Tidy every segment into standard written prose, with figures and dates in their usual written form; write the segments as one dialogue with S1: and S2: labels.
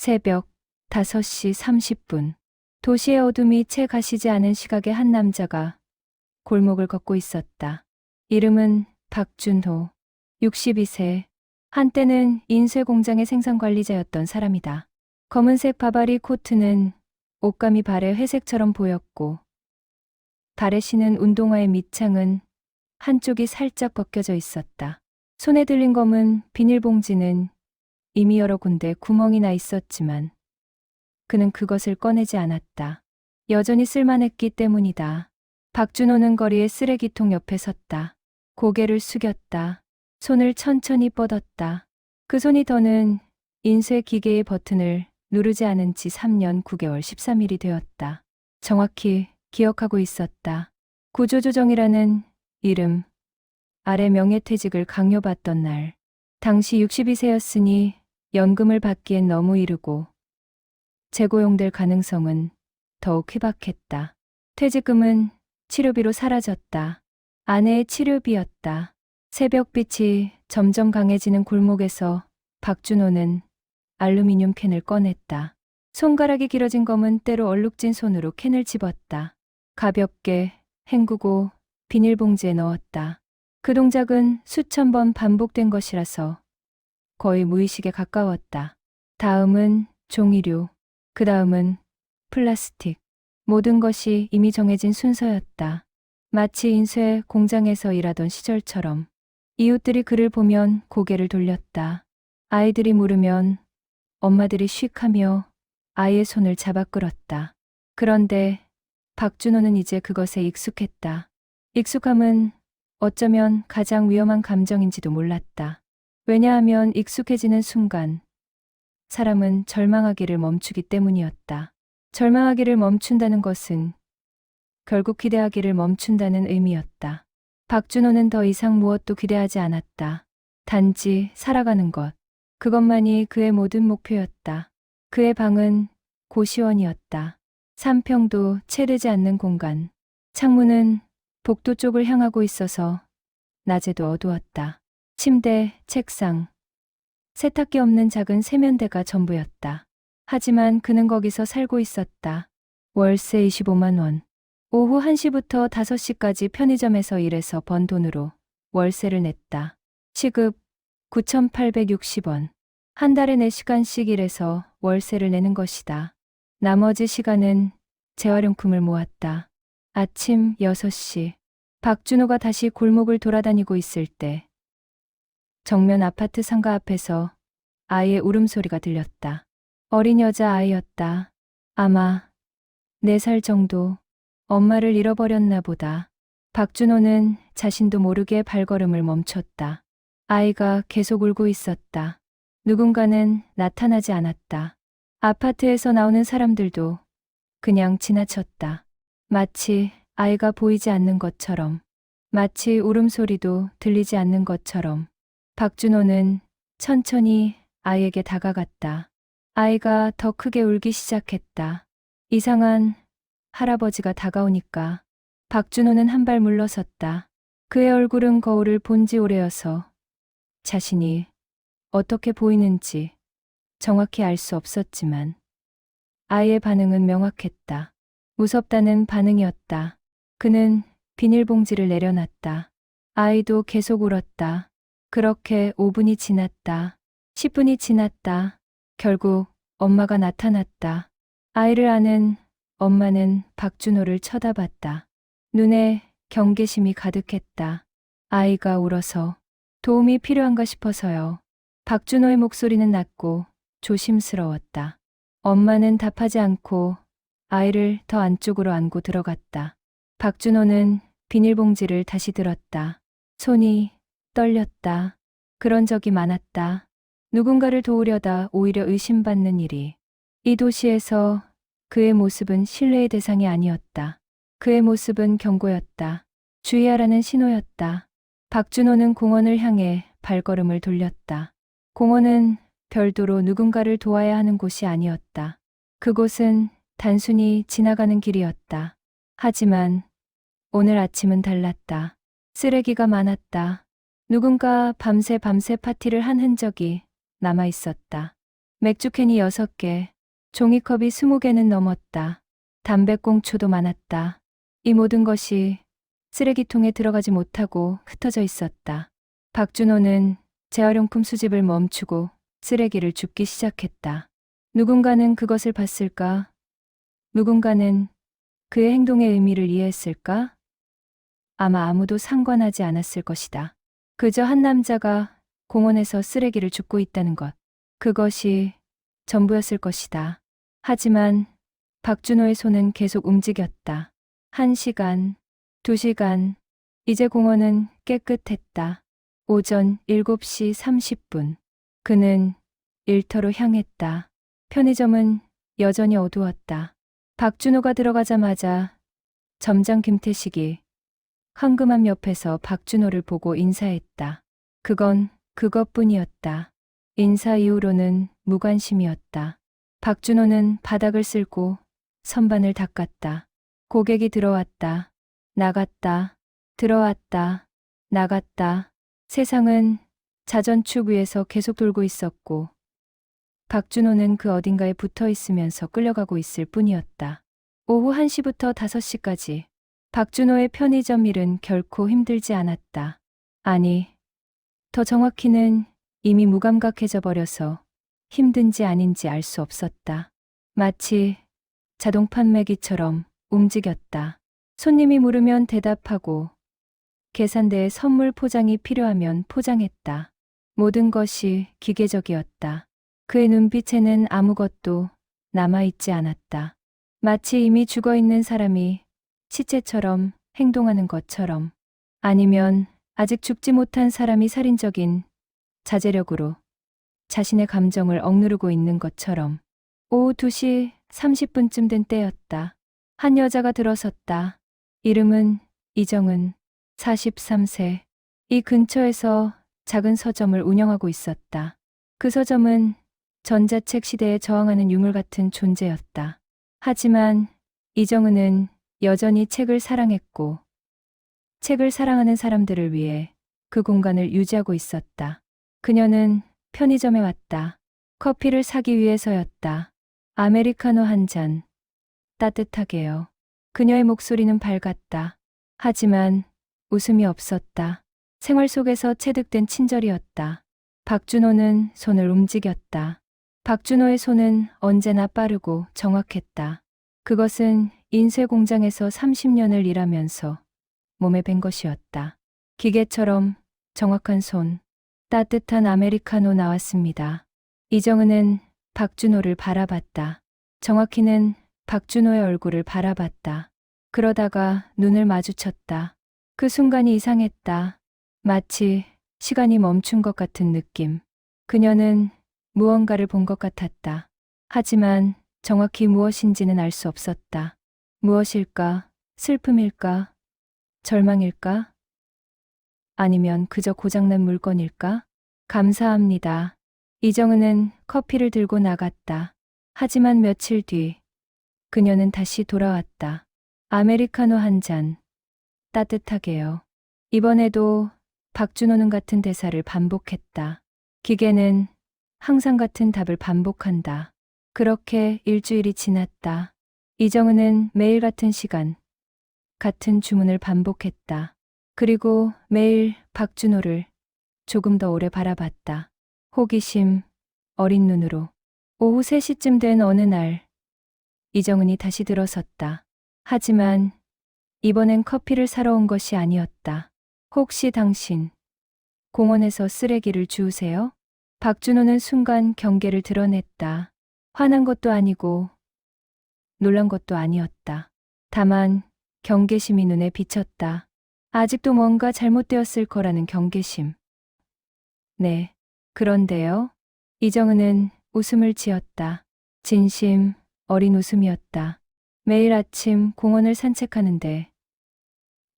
S1: 새벽 5시 30분. 도시의 어둠이 채 가시지 않은 시각에 한 남자가 골목을 걷고 있었다. 이름은 박준호, 62세. 한때는 인쇄 공장의 생산 관리자였던 사람이다. 검은색 바바리 코트는 옷감이 발에 회색처럼 보였고, 발에 신은 운동화의 밑창은 한쪽이 살짝 벗겨져 있었다. 손에 들린 검은 비닐봉지는 이미 여러 군데 구멍이 나 있었지만 그는 그것을 꺼내지 않았다. 여전히 쓸만했기 때문이다. 박준호는 거리의 쓰레기통 옆에 섰다. 고개를 숙였다. 손을 천천히 뻗었다. 그 손이 더는 인쇄 기계의 버튼을 누르지 않은 지 3년 9개월 13일이 되었다. 정확히 기억하고 있었다. 구조조정이라는 이름 아래 명예퇴직을 강요받던 날. 당시 62세였으니 연금을 받기엔 너무 이르고 재고용될 가능성은 더욱 희박했다. 퇴직금은 치료비로 사라졌다. 아내의 치료비였다. 새벽빛이 점점 강해지는 골목에서 박준호는 알루미늄 캔을 꺼냈다. 손가락이 길어진 검은 때로 얼룩진 손으로 캔을 집었다. 가볍게 헹구고 비닐봉지에 넣었다. 그 동작은 수천 번 반복된 것이라서 거의 무의식에 가까웠다. 다음은 종이류, 그 다음은 플라스틱. 모든 것이 이미 정해진 순서였다. 마치 인쇄 공장에서 일하던 시절처럼. 이웃들이 그를 보면 고개를 돌렸다. 아이들이 물으면 엄마들이 쉭하며 아이의 손을 잡아 끌었다. 그런데 박준호는 이제 그것에 익숙했다. 익숙함은 어쩌면 가장 위험한 감정인지도 몰랐다. 왜냐하면 익숙해지는 순간 사람은 절망하기를 멈추기 때문이었다. 절망하기를 멈춘다는 것은 결국 기대하기를 멈춘다는 의미였다. 박준호는 더 이상 무엇도 기대하지 않았다. 단지 살아가는 것. 그것만이 그의 모든 목표였다. 그의 방은 고시원이었다. 3평도 채 되지 않는 공간. 창문은 복도 쪽을 향하고 있어서 낮에도 어두웠다. 침대, 책상, 세탁기 없는 작은 세면대가 전부였다. 하지만 그는 거기서 살고 있었다. 월세 25만 원. 오후 1시부터 5시까지 편의점에서 일해서 번 돈으로 월세를 냈다. 시급 9,860원. 한 달에 4시간씩 일해서 월세를 내는 것이다. 나머지 시간은 재활용품을 모았다. 아침 6시. 박준호가 다시 골목을 돌아다니고 있을 때 정면 아파트 상가 앞에서 아이의 울음소리가 들렸다. 어린 여자 아이였다. 아마 4살 정도. 엄마를 잃어버렸나 보다. 박준호는 자신도 모르게 발걸음을 멈췄다. 아이가 계속 울고 있었다. 누군가는 나타나지 않았다. 아파트에서 나오는 사람들도 그냥 지나쳤다. 마치 아이가 보이지 않는 것처럼, 마치 울음소리도 들리지 않는 것처럼. 박준호는 천천히 아이에게 다가갔다. 아이가 더 크게 울기 시작했다. 이상한 할아버지가 다가오니까 박준호는 한 발 물러섰다. 그의 얼굴은 거울을 본 지 오래여서 자신이 어떻게 보이는지 정확히 알 수 없었지만 아이의 반응은 명확했다. 무섭다는 반응이었다. 그는 비닐봉지를 내려놨다. 아이도 계속 울었다. 그렇게 5분이 지났다. 10분이 지났다. 결국 엄마가 나타났다. 아이를 아는 엄마는 박준호를 쳐다봤다. 눈에 경계심이 가득했다. 아이가 울어서 도움이 필요한가 싶어서요. 박준호의 목소리는 낮고 조심스러웠다. 엄마는 답하지 않고 아이를 더 안쪽으로 안고 들어갔다. 박준호는 비닐봉지를 다시 들었다. 손이 떨렸다. 그런 적이 많았다. 누군가를 도우려다 오히려 의심받는 일이. 이 도시에서 그의 모습은 신뢰의 대상이 아니었다. 그의 모습은 경고였다. 주의하라는 신호였다. 박준호는 공원을 향해 발걸음을 돌렸다. 공원은 별도로 누군가를 도와야 하는 곳이 아니었다. 그곳은 단순히 지나가는 길이었다. 하지만 오늘 아침은 달랐다. 쓰레기가 많았다. 누군가 밤새 파티를 한 흔적이 남아 있었다. 맥주캔이 6개, 종이컵이 20개는 넘었다. 담배꽁초도 많았다. 이 모든 것이 쓰레기통에 들어가지 못하고 흩어져 있었다. 박준호는 재활용품 수집을 멈추고 쓰레기를 줍기 시작했다. 누군가는 그것을 봤을까? 누군가는 그의 행동의 의미를 이해했을까? 아마 아무도 상관하지 않았을 것이다. 그저 한 남자가 공원에서 쓰레기를 줍고 있다는 것. 그것이 전부였을 것이다. 하지만 박준호의 손은 계속 움직였다. 1시간, 2시간, 이제 공원은 깨끗했다. 오전 7시 30분. 그는 일터로 향했다. 편의점은 여전히 어두웠다. 박준호가 들어가자마자 점장 김태식이 황금함 옆에서 박준호를 보고 인사했다. 그건 그것뿐이었다. 인사 이후로는 무관심이었다. 박준호는 바닥을 쓸고 선반을 닦았다. 고객이 들어왔다. 나갔다. 들어왔다. 나갔다. 세상은 자전축 위에서 계속 돌고 있었고 박준호는 그 어딘가에 붙어 있으면서 끌려가고 있을 뿐이었다. 오후 1시부터 5시까지 박준호의 편의점 일은 결코 힘들지 않았다. 아니, 더 정확히는 이미 무감각해져 버려서 힘든지 아닌지 알 수 없었다. 마치 자동 판매기처럼 움직였다. 손님이 물으면 대답하고 계산대에 선물 포장이 필요하면 포장했다. 모든 것이 기계적이었다. 그의 눈빛에는 아무것도 남아있지 않았다. 마치 이미 죽어있는 사람이 시체처럼 행동하는 것처럼, 아니면 아직 죽지 못한 사람이 살인적인 자제력으로 자신의 감정을 억누르고 있는 것처럼. 오후 2시 30분쯤 된 때였다. 한 여자가 들어섰다. 이름은 이정은, 43세. 이 근처에서 작은 서점을 운영하고 있었다. 그 서점은 전자책 시대에 저항하는 유물 같은 존재였다. 하지만 이정은은 여전히 책을 사랑했고 책을 사랑하는 사람들을 위해 그 공간을 유지하고 있었다. 그녀는 편의점에 왔다. 커피를 사기 위해서였다. 아메리카노 한 잔. 따뜻하게요. 그녀의 목소리는 밝았다. 하지만 웃음이 없었다. 생활 속에서 체득된 친절이었다. 박준호는 손을 움직였다. 박준호의 손은 언제나 빠르고 정확했다. 그것은 인쇄 공장에서 30년을 일하면서 몸에 밴 것이었다. 기계처럼 정확한 손. 따뜻한 아메리카노 나왔습니다. 이정은은 박준호를 바라봤다. 정확히는 박준호의 얼굴을 바라봤다. 그러다가 눈을 마주쳤다. 그 순간이 이상했다. 마치 시간이 멈춘 것 같은 느낌. 그녀는 무언가를 본 것 같았다. 하지만 정확히 무엇인지는 알 수 없었다. 무엇일까? 슬픔일까? 절망일까? 아니면 그저 고장난 물건일까? 감사합니다. 이정은은 커피를 들고 나갔다. 하지만 며칠 뒤 그녀는 다시 돌아왔다. 아메리카노 한 잔. 따뜻하게요. 이번에도 박준호는 같은 대사를 반복했다. 기계는 항상 같은 답을 반복한다. 그렇게 일주일이 지났다. 이정은은 매일 같은 시간, 같은 주문을 반복했다. 그리고 매일 박준호를 조금 더 오래 바라봤다. 호기심, 어린 눈으로. 오후 3시쯤 된 어느 날, 이정은이 다시 들어섰다. 하지만 이번엔 커피를 사러 온 것이 아니었다. 혹시 당신 공원에서 쓰레기를 주우세요? 박준호는 순간 경계를 드러냈다. 화난 것도 아니고 놀란 것도 아니었다. 다만 경계심이 눈에 비쳤다. 아직도 뭔가 잘못되었을 거라는 경계심. 네, 그런데요. 이정은은 웃음을 지었다. 진심, 어린 웃음이었다. 매일 아침 공원을 산책하는데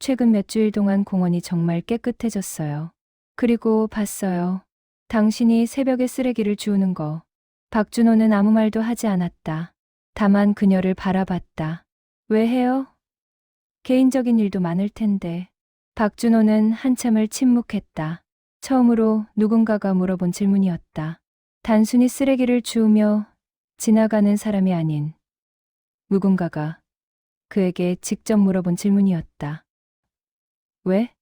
S1: 최근 몇 주일 동안 공원이 정말 깨끗해졌어요. 그리고 봤어요. 당신이 새벽에 쓰레기를 주우는 거. 박준호는 아무 말도 하지 않았다. 다만 그녀를 바라봤다. 왜 해요? 개인적인 일도 많을 텐데. 박준호는 한참을 침묵했다. 처음으로 누군가가 물어본 질문이었다. 단순히 쓰레기를 주우며 지나가는 사람이 아닌 누군가가 그에게 직접 물어본 질문이었다. 왜?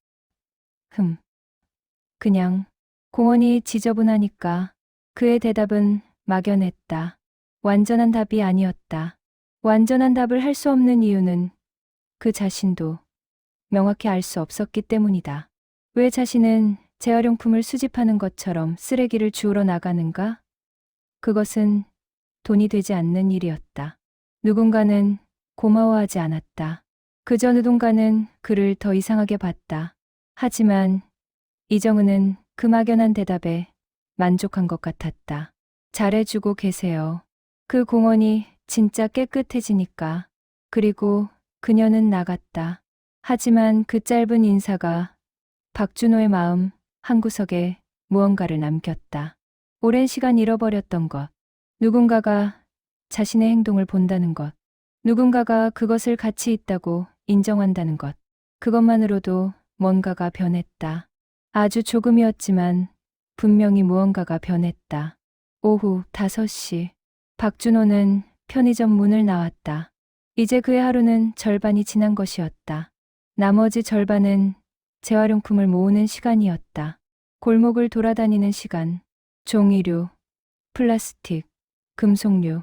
S1: 그냥 공원이 지저분하니까. 그의 대답은 막연했다. 완전한 답이 아니었다. 완전한 답을 할 수 없는 이유는 그 자신도 명확히 알 수 없었기 때문이다. 왜 자신은 재활용품을 수집하는 것처럼 쓰레기를 주우러 나가는가? 그것은 돈이 되지 않는 일이었다. 누군가는 고마워하지 않았다. 그저 누군가는 그를 더 이상하게 봤다. 하지만 이정은은 그 막연한 대답에 만족한 것 같았다. 잘해주고 계세요. 그 공원이 진짜 깨끗해지니까. 그리고 그녀는 나갔다. 하지만 그 짧은 인사가 박준호의 마음 한구석에 무언가를 남겼다. 오랜 시간 잃어버렸던 것. 누군가가 자신의 행동을 본다는 것. 누군가가 그것을 가치 있다고 인정한다는 것. 그것만으로도 뭔가가 변했다. 아주 조금이었지만 분명히 무언가가 변했다. 오후 5시. 박준호는 편의점 문을 나왔다. 이제 그의 하루는 절반이 지난 것이었다. 나머지 절반은 재활용품을 모으는 시간이었다. 골목을 돌아다니는 시간. 종이류, 플라스틱, 금속류,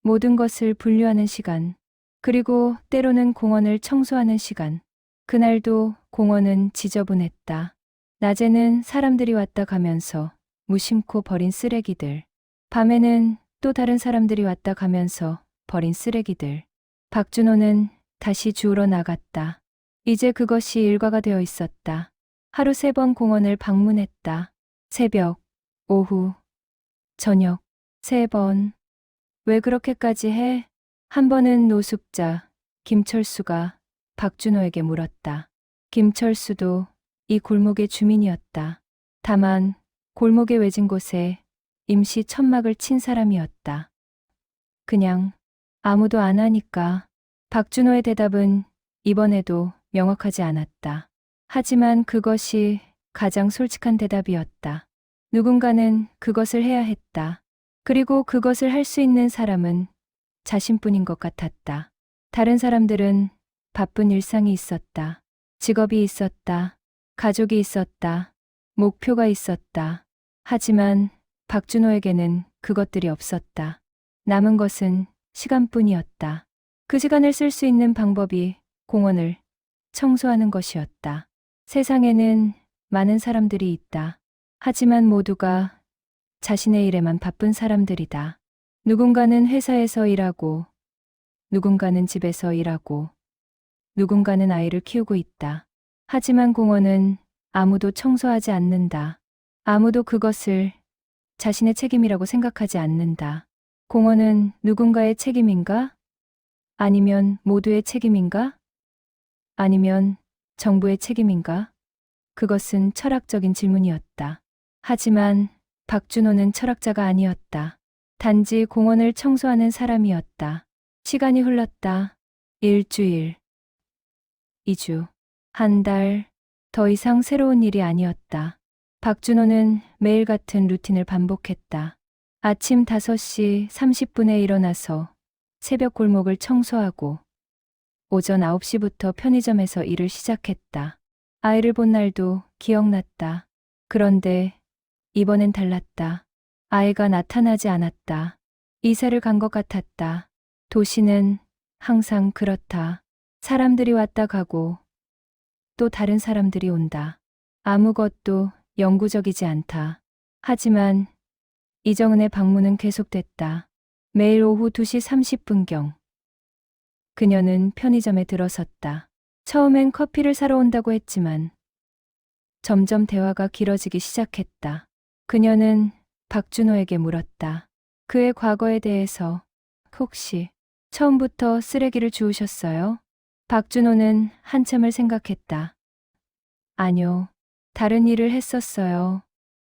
S1: 모든 것을 분류하는 시간. 그리고 때로는 공원을 청소하는 시간. 그날도 공원은 지저분했다. 낮에는 사람들이 왔다 가면서 무심코 버린 쓰레기들. 밤에는 또 다른 사람들이 왔다 가면서 버린 쓰레기들. 박준호는 다시 주우러 나갔다. 이제 그것이 일과가 되어 있었다. 하루 3번 공원을 방문했다. 새벽, 오후, 저녁, 3번. 왜 그렇게까지 해? 한 번은 노숙자 김철수가 박준호에게 물었다. 김철수도 이 골목의 주민이었다. 다만 골목의 외진 곳에 임시 천막을 친 사람이었다. 그냥 아무도 안 하니까. 박준호의 대답은 이번에도 명확하지 않았다. 하지만 그것이 가장 솔직한 대답이었다. 누군가는 그것을 해야 했다. 그리고 그것을 할 수 있는 사람은 자신뿐인 것 같았다. 다른 사람들은 바쁜 일상이 있었다. 직업이 있었다. 가족이 있었다. 목표가 있었다. 하지만 박준호에게는 그것들이 없었다. 남은 것은 시간뿐이었다. 그 시간을 쓸 수 있는 방법이 공원을 청소하는 것이었다. 세상에는 많은 사람들이 있다. 하지만 모두가 자신의 일에만 바쁜 사람들이다. 누군가는 회사에서 일하고, 누군가는 집에서 일하고, 누군가는 아이를 키우고 있다. 하지만 공원은 아무도 청소하지 않는다. 아무도 그것을 자신의 책임이라고 생각하지 않는다. 공원은 누군가의 책임인가? 아니면 모두의 책임인가? 아니면 정부의 책임인가? 그것은 철학적인 질문이었다. 하지만 박준호는 철학자가 아니었다. 단지 공원을 청소하는 사람이었다. 시간이 흘렀다. 일주일, 2주, 한 달, 더 이상 새로운 일이 아니었다. 박준호는 매일 같은 루틴을 반복했다. 아침 5시 30분에 일어나서 새벽 골목을 청소하고 오전 9시부터 편의점에서 일을 시작했다. 아이를 본 날도 기억났다. 그런데 이번엔 달랐다. 아이가 나타나지 않았다. 이사를 간 것 같았다. 도시는 항상 그렇다. 사람들이 왔다 가고 또 다른 사람들이 온다. 아무것도 영구적이지 않다. 하지만 이정은의 방문은 계속됐다. 매일 오후 2시 30분경. 그녀는 편의점에 들어섰다. 처음엔 커피를 사러 온다고 했지만 점점 대화가 길어지기 시작했다. 그녀는 박준호에게 물었다. 그의 과거에 대해서. 혹시 처음부터 쓰레기를 주우셨어요? 박준호는 한참을 생각했다. 아니요. 다른 일을 했었어요.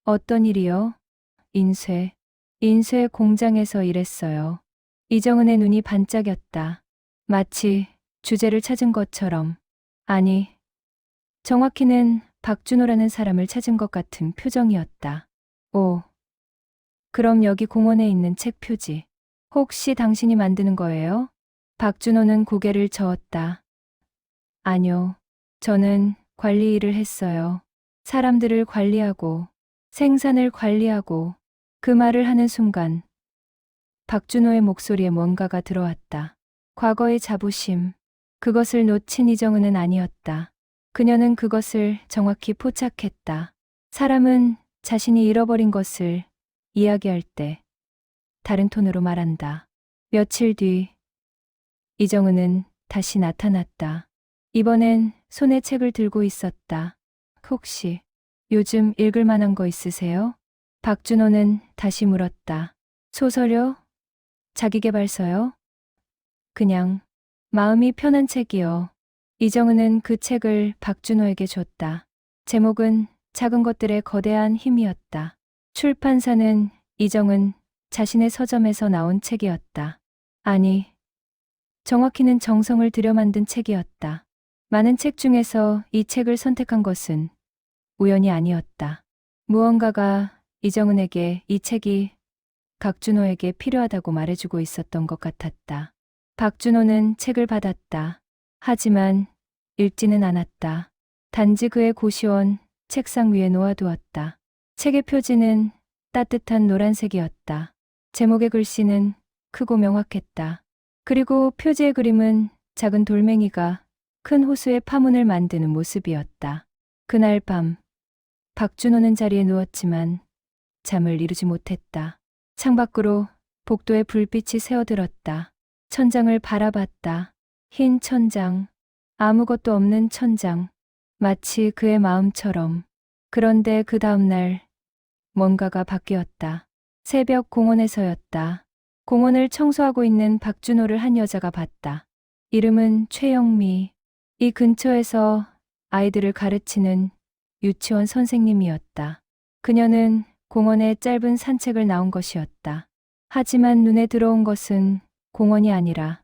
S1: 어떤 일이요? 인쇄 공장에서 일했어요. 이정은의 눈이 반짝였다. 마치 주제를 찾은 것처럼. 아니, 정확히는 박준호라는 사람을 찾은 것 같은 표정이었다. 오, 그럼 여기 공원에 있는 책 표지. 혹시 당신이 만드는 거예요? 박준호는 고개를 저었다. 아니요. 저는 관리 일을 했어요. 사람들을 관리하고 생산을 관리하고 그 말을 하는 순간 박준호의 목소리에 뭔가가 들어왔다. 과거의 자부심. 그것을 놓친 이정은은 아니었다. 그녀는 그것을 정확히 포착했다. 사람은 자신이 잃어버린 것을 이야기할 때 다른 톤으로 말한다. 며칠 뒤 이정은은 다시 나타났다. 이번엔 손에 책을 들고 있었다. 혹시 요즘 읽을 만한 거 있으세요? 박준호는 다시 물었다. 소설요? 자기계발서요? 그냥 마음이 편한 책이요. 이정은은 그 책을 박준호에게 줬다. 제목은 작은 것들의 거대한 힘이었다. 출판사는 이정은 자신의 서점에서 나온 책이었다. 아니, 정확히는 정성을 들여 만든 책이었다. 많은 책 중에서 이 책을 선택한 것은 우연이 아니었다. 무언가가 이정은에게 이 책이 박준호에게 필요하다고 말해주고 있었던 것 같았다. 박준호는 책을 받았다. 하지만 읽지는 않았다. 단지 그의 고시원 책상 위에 놓아두었다. 책의 표지는 따뜻한 노란색이었다. 제목의 글씨는 크고 명확했다. 그리고 표지의 그림은 작은 돌멩이가 큰 호수에 파문을 만드는 모습이었다. 그날 밤 박준호는 자리에 누웠지만 잠을 이루지 못했다. 창밖으로 복도에 불빛이 새어들었다. 천장을 바라봤다. 흰 천장, 아무것도 없는 천장, 마치 그의 마음처럼. 그런데 그 다음날 뭔가가 바뀌었다. 새벽 공원에서였다. 공원을 청소하고 있는 박준호를 한 여자가 봤다. 이름은 최영미. 이 근처에서 아이들을 가르치는 유치원 선생님이었다. 그녀는 공원에 짧은 산책을 나온 것이었다. 하지만 눈에 들어온 것은 공원이 아니라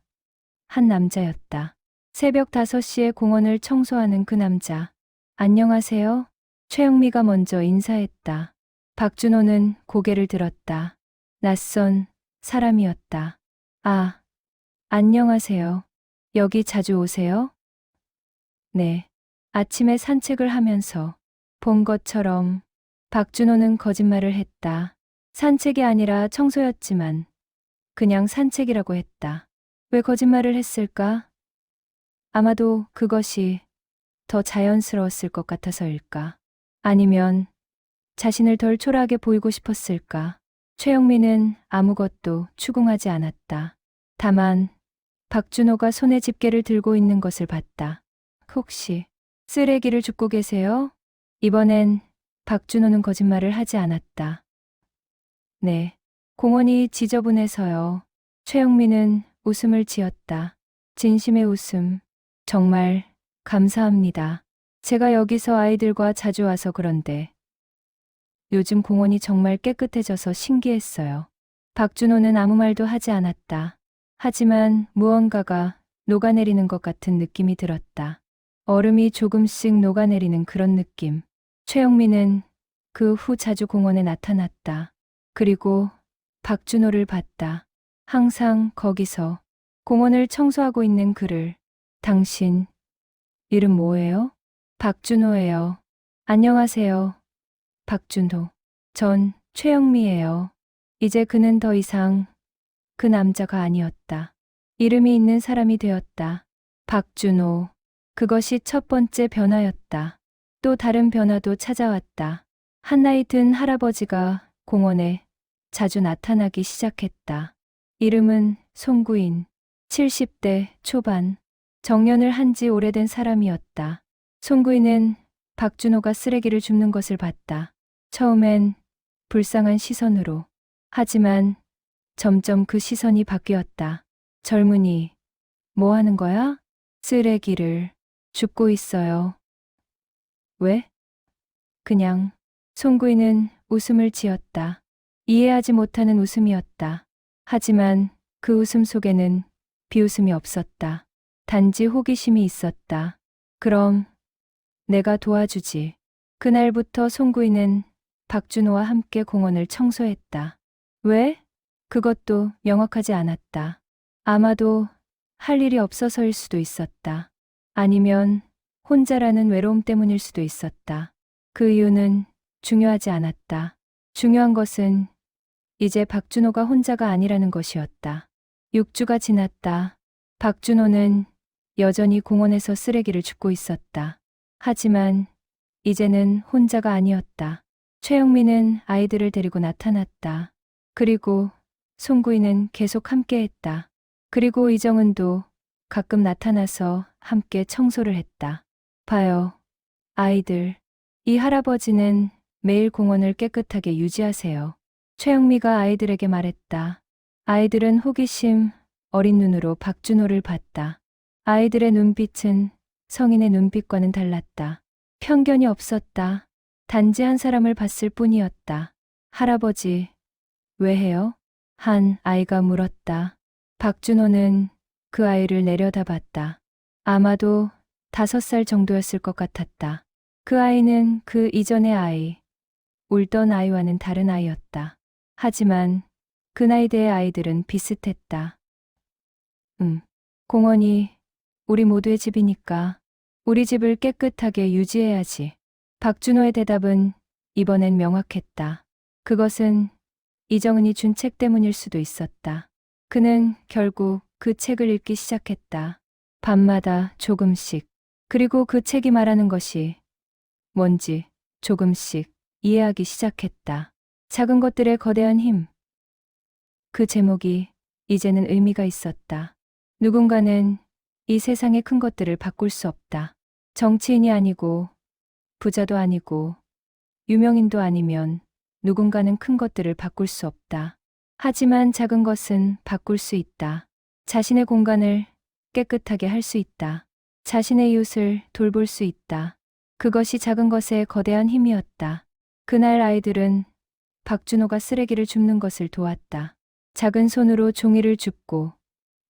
S1: 한 남자였다. 새벽 5시에 공원을 청소하는 그 남자. 안녕하세요. 최영미가 먼저 인사했다. 박준호는 고개를 들었다. 낯선 사람이었다. 아, 안녕하세요. 여기 자주 오세요? 네. 아침에 산책을 하면서 본 것처럼. 박준호는 거짓말을 했다. 산책이 아니라 청소였지만 그냥 산책이라고 했다. 왜 거짓말을 했을까? 아마도 그것이 더 자연스러웠을 것 같아서일까? 아니면 자신을 덜 초라하게 보이고 싶었을까? 최영미는 아무것도 추궁하지 않았다. 다만 박준호가 손에 집게를 들고 있는 것을 봤다. 혹시 쓰레기를 줍고 계세요? 이번엔 박준호는 거짓말을 하지 않았다. 네, 공원이 지저분해서요. 최영미는 웃음을 지었다. 진심의 웃음. 정말 감사합니다. 제가 여기서 아이들과 자주 와서 그런데 요즘 공원이 정말 깨끗해져서 신기했어요. 박준호는 아무 말도 하지 않았다. 하지만 무언가가 녹아내리는 것 같은 느낌이 들었다. 얼음이 조금씩 녹아내리는 그런 느낌. 최영미는 그 후 자주 공원에 나타났다. 그리고 박준호를 봤다. 항상 거기서 공원을 청소하고 있는 그를. 당신 이름 뭐예요? 박준호예요. 안녕하세요. 박준호. 전 최영미예요. 이제 그는 더 이상 그 남자가 아니었다. 이름이 있는 사람이 되었다. 박준호. 그것이 첫 번째 변화였다. 또 다른 변화도 찾아왔다. 한 나이 든 할아버지가 공원에 자주 나타나기 시작했다. 이름은 송구인. 70대 초반. 정년을 한 지 오래된 사람이었다. 송구인은 박준호가 쓰레기를 줍는 것을 봤다. 처음엔 불쌍한 시선으로. 하지만 점점 그 시선이 바뀌었다. 젊은이, 뭐 하는 거야? 쓰레기를 줍고 있어요. 왜? 그냥. 송구인은 웃음을 지었다. 이해하지 못하는 웃음이었다. 하지만 그 웃음 속에는 비웃음이 없었다. 단지 호기심이 있었다. 그럼 내가 도와주지. 그날부터 송구인은 박준호와 함께 공원을 청소했다. 왜? 그것도 명확하지 않았다. 아마도 할 일이 없어서일 수도 있었다. 아니면 혼자라는 외로움 때문일 수도 있었다. 그 이유는 중요하지 않았다. 중요한 것은 이제 박준호가 혼자가 아니라는 것이었다. 6주가 지났다. 박준호는 여전히 공원에서 쓰레기를 줍고 있었다. 하지만 이제는 혼자가 아니었다. 최영민은 아이들을 데리고 나타났다. 그리고 송구이는 계속 함께했다. 그리고 이정은도 가끔 나타나서 함께 청소를 했다. 봐요, 아이들. 이 할아버지는 매일 공원을 깨끗하게 유지하세요. 최영미가 아이들에게 말했다. 아이들은 호기심 어린 눈으로 박준호를 봤다. 아이들의 눈빛은 성인의 눈빛과는 달랐다. 편견이 없었다. 단지 한 사람을 봤을 뿐이었다. 할아버지, 왜 해요? 한 아이가 물었다. 박준호는 그 아이를 내려다봤다. 아마도 5살 정도였을 것 같았다. 그 아이는 그 이전의 아이, 울던 아이와는 다른 아이였다. 하지만 그 나이대의 아이들은 비슷했다. 공원이 우리 모두의 집이니까 우리 집을 깨끗하게 유지해야지. 박준호의 대답은 이번엔 명확했다. 그것은 이정은이 준 책 때문일 수도 있었다. 그는 결국 그 책을 읽기 시작했다. 밤마다 조금씩. 그리고 그 책이 말하는 것이 뭔지 조금씩 이해하기 시작했다. 작은 것들의 거대한 힘. 그 제목이 이제는 의미가 있었다. 누군가는 이 세상의 큰 것들을 바꿀 수 없다. 정치인이 아니고 부자도 아니고 유명인도 아니면 누군가는 큰 것들을 바꿀 수 없다. 하지만 작은 것은 바꿀 수 있다. 자신의 공간을 깨끗하게 할 수 있다. 자신의 이웃을 돌볼 수 있다. 그것이 작은 것의 거대한 힘이었다. 그날 아이들은 박준호가 쓰레기를 줍는 것을 도왔다. 작은 손으로 종이를 줍고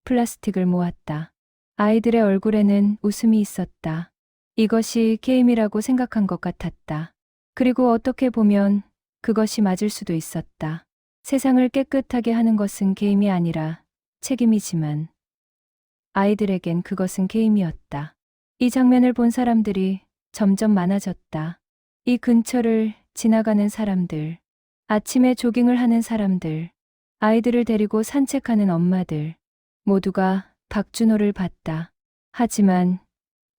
S1: 플라스틱을 모았다. 아이들의 얼굴에는 웃음이 있었다. 이것이 게임이라고 생각한 것 같았다. 그리고 어떻게 보면 그것이 맞을 수도 있었다. 세상을 깨끗하게 하는 것은 게임이 아니라 책임이지만 아이들에겐 그것은 게임이었다. 이 장면을 본 사람들이 점점 많아졌다. 이 근처를 지나가는 사람들, 아침에 조깅을 하는 사람들, 아이들을 데리고 산책하는 엄마들, 모두가 박준호를 봤다. 하지만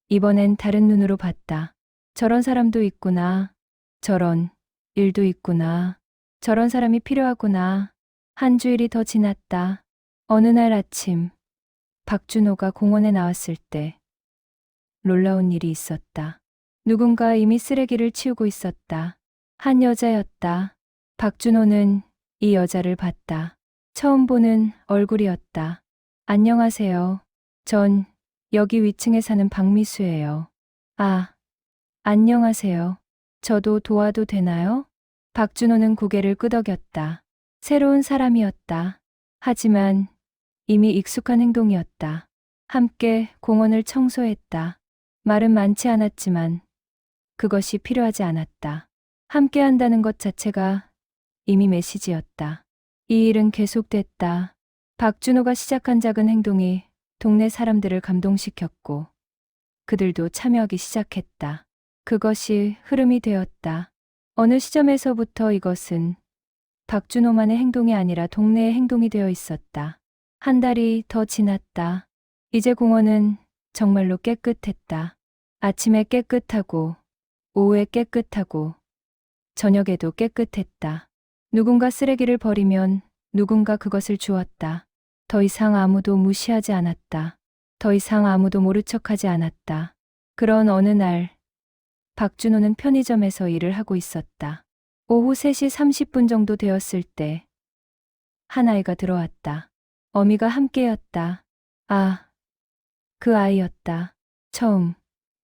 S1: 이번엔 다른 눈으로 봤다. 저런 사람도 있구나. 저런 일도 있구나. 저런 사람이 필요하구나. 한 주일이 더 지났다. 어느 날 아침, 박준호가 공원에 나왔을 때 놀라운 일이 있었다. 누군가 이미 쓰레기를 치우고 있었다. 한 여자였다. 박준호는 이 여자를 봤다. 처음 보는 얼굴이었다. 안녕하세요. 전 여기 위층에 사는 박미수예요. 아, 안녕하세요. 저도 도와도 되나요? 박준호는 고개를 끄덕였다. 새로운 사람이었다. 하지만 이미 익숙한 행동이었다. 함께 공원을 청소했다. 말은 많지 않았지만 그것이 필요하지 않았다. 함께 한다는 것 자체가 이미 메시지였다. 이 일은 계속됐다. 박준호가 시작한 작은 행동이 동네 사람들을 감동시켰고 그들도 참여하기 시작했다. 그것이 흐름이 되었다. 어느 시점에서부터 이것은 박준호만의 행동이 아니라 동네의 행동이 되어 있었다. 한 달이 더 지났다. 이제 공원은 정말로 깨끗했다. 아침에 깨끗하고 오후에 깨끗하고 저녁에도 깨끗했다. 누군가 쓰레기를 버리면 누군가 그것을 주웠다. 더 이상 아무도 무시하지 않았다. 더 이상 아무도 모른 척하지 않았다. 그런 어느 날 박준호는 편의점에서 일을 하고 있었다. 오후 3시 30분 정도 되었을 때 한 아이가 들어왔다. 어미가 함께였다. 아, 그 아이였다. 처음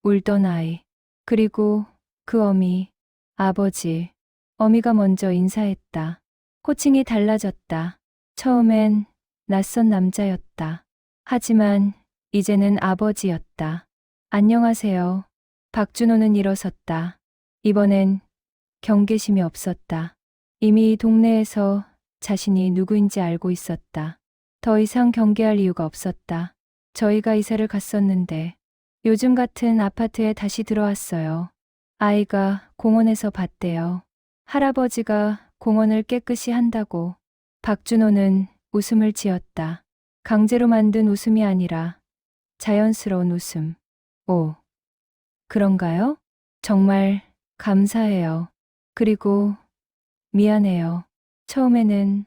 S1: 울던 아이. 그리고 그 어미, 아버지. 어미가 먼저 인사했다. 호칭이 달라졌다. 처음엔 낯선 남자였다. 하지만 이제는 아버지였다. 안녕하세요. 박준호는 일어섰다. 이번엔 경계심이 없었다. 이미 이 동네에서 자신이 누구인지 알고 있었다. 더 이상 경계할 이유가 없었다. 저희가 이사를 갔었는데 요즘 같은 아파트에 다시 들어왔어요. 아이가 공원에서 봤대요. 할아버지가 공원을 깨끗이 한다고. 박준호는 웃음을 지었다. 강제로 만든 웃음이 아니라 자연스러운 웃음. 오, 그런가요? 정말 감사해요. 그리고 미안해요. 처음에는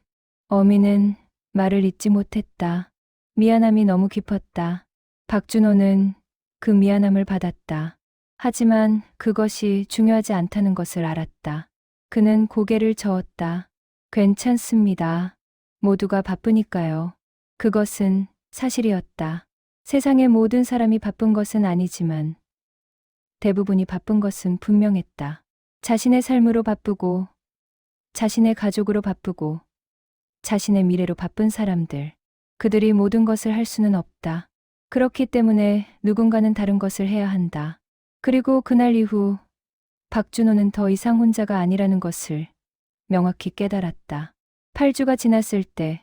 S1: 어미는 말을 잇지 못했다. 미안함이 너무 깊었다. 박준호는 그 미안함을 받았다. 하지만 그것이 중요하지 않다는 것을 알았다. 그는 고개를 저었다. 괜찮습니다. 모두가 바쁘니까요. 그것은 사실이었다. 세상의 모든 사람이 바쁜 것은 아니지만 대부분이 바쁜 것은 분명했다. 자신의 삶으로 바쁘고, 자신의 가족으로 바쁘고, 자신의 미래로 바쁜 사람들. 그들이 모든 것을 할 수는 없다. 그렇기 때문에 누군가는 다른 것을 해야 한다. 그리고 그날 이후 박준호는 더 이상 혼자가 아니라는 것을 명확히 깨달았다. 8주가 지났을 때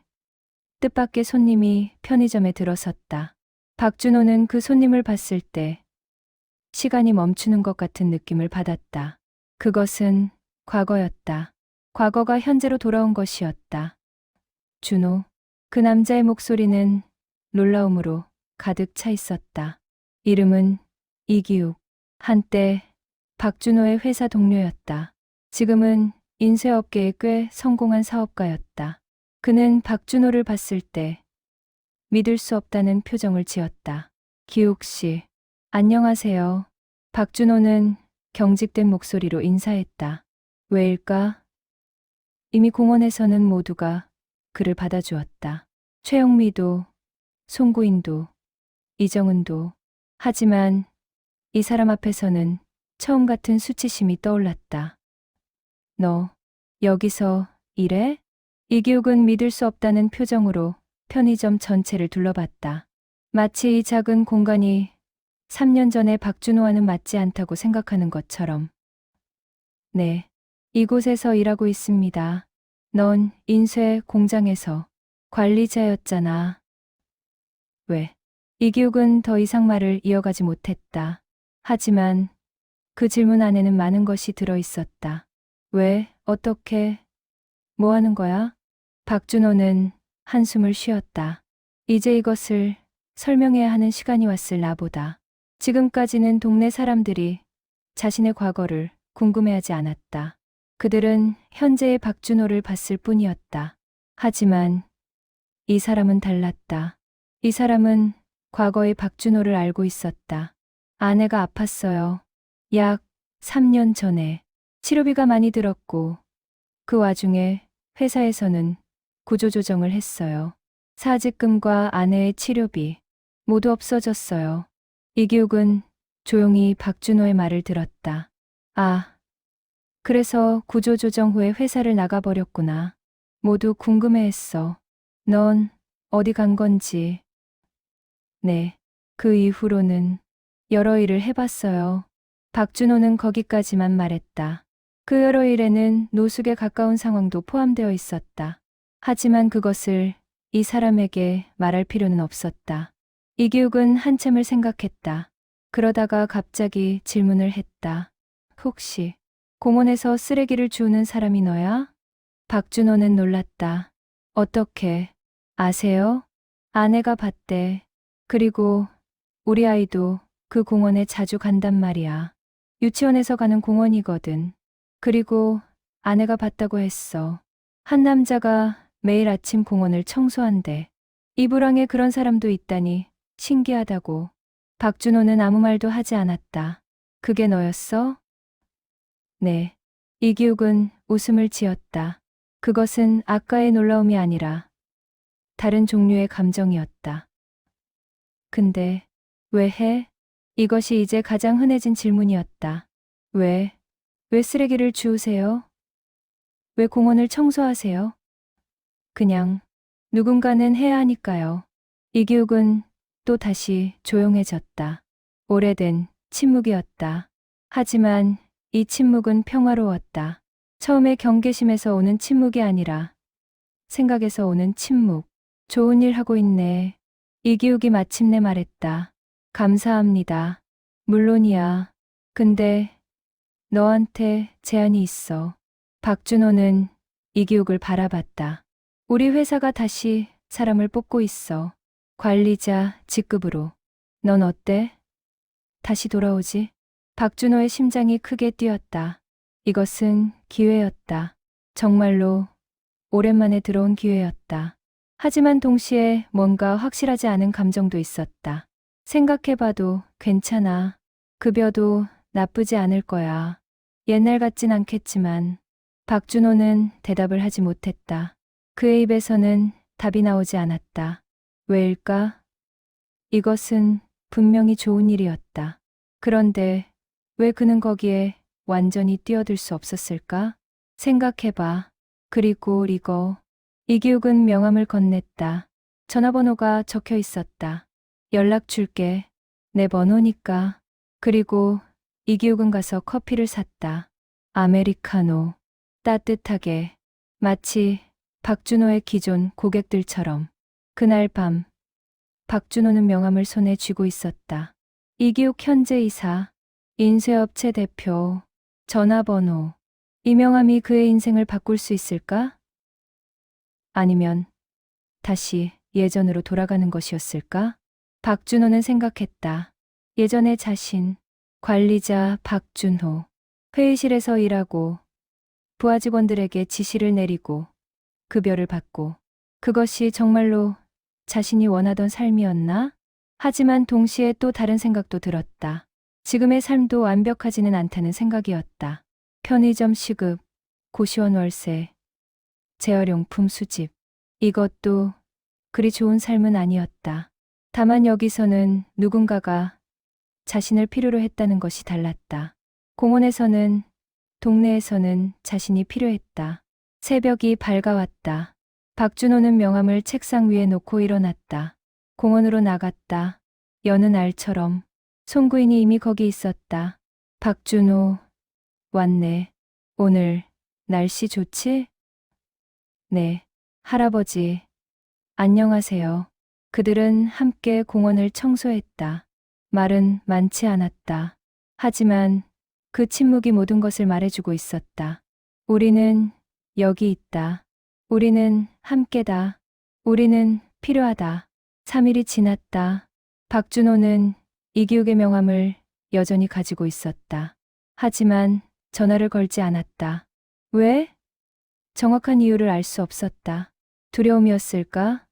S1: 뜻밖의 손님이 편의점에 들어섰다. 박준호는 그 손님을 봤을 때 시간이 멈추는 것 같은 느낌을 받았다. 그것은 과거였다. 과거가 현재로 돌아온 것이었다. 준호. 그 남자의 목소리는 놀라움으로 가득 차 있었다. 이름은 이기욱. 한때 박준호의 회사 동료였다. 지금은 인쇄업계의 꽤 성공한 사업가였다. 그는 박준호를 봤을 때 믿을 수 없다는 표정을 지었다. 기욱 씨, 안녕하세요. 박준호는 경직된 목소리로 인사했다. 왜일까? 이미 공원에서는 모두가 그를 받아주었다. 최영미도, 송구인도, 이정은도. 하지만 이 사람 앞에서는 처음 같은 수치심이 떠올랐다. 너, 여기서 일해? 이기욱은 믿을 수 없다는 표정으로 편의점 전체를 둘러봤다. 마치 이 작은 공간이 3년 전에 박준호와는 맞지 않다고 생각하는 것처럼. 네, 이곳에서 일하고 있습니다. 넌 인쇄 공장에서 관리자였잖아. 왜? 이기욱은 더 이상 말을 이어가지 못했다. 하지만 그 질문 안에는 많은 것이 들어 있었다. 왜? 어떻게? 뭐 하는 거야? 박준호는 한숨을 쉬었다. 이제 이것을 설명해야 하는 시간이 왔을 나보다. 지금까지는 동네 사람들이 자신의 과거를 궁금해하지 않았다. 그들은 현재의 박준호를 봤을 뿐이었다. 하지만 이 사람은 달랐다. 이 사람은 과거의 박준호를 알고 있었다. 아내가 아팠어요. 약 3년 전에. 치료비가 많이 들었고 그 와중에 회사에서는 구조조정을 했어요. 사직금과 아내의 치료비 모두 없어졌어요. 이기욱은 조용히 박준호의 말을 들었다. 아, 그래서 구조조정 후에 회사를 나가버렸구나. 모두 궁금해했어. 넌 어디 간 건지. 네, 그 이후로는 여러 일을 해봤어요. 박준호는 거기까지만 말했다. 그 여러 일에는 노숙에 가까운 상황도 포함되어 있었다. 하지만 그것을 이 사람에게 말할 필요는 없었다. 이기욱은 한참을 생각했다. 그러다가 갑자기 질문을 했다. 혹시 공원에서 쓰레기를 주우는 사람이 너야? 박준호는 놀랐다. 어떻게 아세요? 아내가 봤대. 그리고 우리 아이도 그 공원에 자주 간단 말이야. 유치원에서 가는 공원이거든. 그리고 아내가 봤다고 했어. 한 남자가 매일 아침 공원을 청소한대. 이불항에 그런 사람도 있다니 신기하다고. 박준호는 아무 말도 하지 않았다. 그게 너였어? 네. 이기욱은 웃음을 지었다. 그것은 아까의 놀라움이 아니라 다른 종류의 감정이었다. 근데 왜 해? 이것이 이제 가장 흔해진 질문이었다. 왜 쓰레기를 주우세요? 왜 공원을 청소하세요? 그냥 누군가는 해야 하니까요. 이기욱은 또 다시 조용해졌다. 오래된 침묵이었다. 하지만 이 침묵은 평화로웠다. 처음에 경계심에서 오는 침묵이 아니라 생각에서 오는 침묵. 좋은 일 하고 있네. 이기욱이 마침내 말했다. 감사합니다. 물론이야. 근데 너한테 제안이 있어. 박준호는 이기욱을 바라봤다. 우리 회사가 다시 사람을 뽑고 있어. 관리자 직급으로. 넌 어때? 다시 돌아오지? 박준호의 심장이 크게 뛰었다. 이것은 기회였다. 정말로 오랜만에 들어온 기회였다. 하지만 동시에 뭔가 확실하지 않은 감정도 있었다. 생각해봐도 괜찮아. 급여도 나쁘지 않을 거야. 옛날 같진 않겠지만 박준호는 대답을 하지 못했다. 그의 입에서는 답이 나오지 않았다. 왜일까? 이것은 분명히 좋은 일이었다. 그런데 왜 그는 거기에 완전히 뛰어들 수 없었을까? 생각해봐. 그리고 이거. 이기욱은 명함을 건넸다. 전화번호가 적혀 있었다. 연락 줄게. 내 번호니까. 그리고 이기욱은 가서 커피를 샀다. 아메리카노. 따뜻하게. 마치 박준호의 기존 고객들처럼. 그날 밤 박준호는 명함을 손에 쥐고 있었다. 이기욱 현재 이사, 인쇄업체 대표, 전화번호. 이 명함이 그의 인생을 바꿀 수 있을까? 아니면 다시 예전으로 돌아가는 것이었을까? 박준호는 생각했다. 예전의 자신, 관리자 박준호. 회의실에서 일하고 부하 직원들에게 지시를 내리고 급여를 받고 그것이 정말로 자신이 원하던 삶이었나? 하지만 동시에 또 다른 생각도 들었다. 지금의 삶도 완벽하지는 않다는 생각이었다. 편의점 시급, 고시원 월세, 재활용품 수집. 이것도 그리 좋은 삶은 아니었다. 다만 여기서는 누군가가 자신을 필요로 했다는 것이 달랐다. 공원에서는, 동네에서는 자신이 필요했다. 새벽이 밝아왔다. 박준호는 명함을 책상 위에 놓고 일어났다. 공원으로 나갔다. 여느 날처럼 송구인이 이미 거기 있었다. 박준호, 왔네. 오늘 날씨 좋지? 네. 할아버지, 안녕하세요. 그들은 함께 공원을 청소했다. 말은 많지 않았다. 하지만 그 침묵이 모든 것을 말해주고 있었다. 우리는 여기 있다. 우리는 함께다. 우리는 필요하다. 3일이 지났다. 박준호는 이기욱의 명함을 여전히 가지고 있었다. 하지만 전화를 걸지 않았다. 왜? 정확한 이유를 알 수 없었다. 두려움이었을까?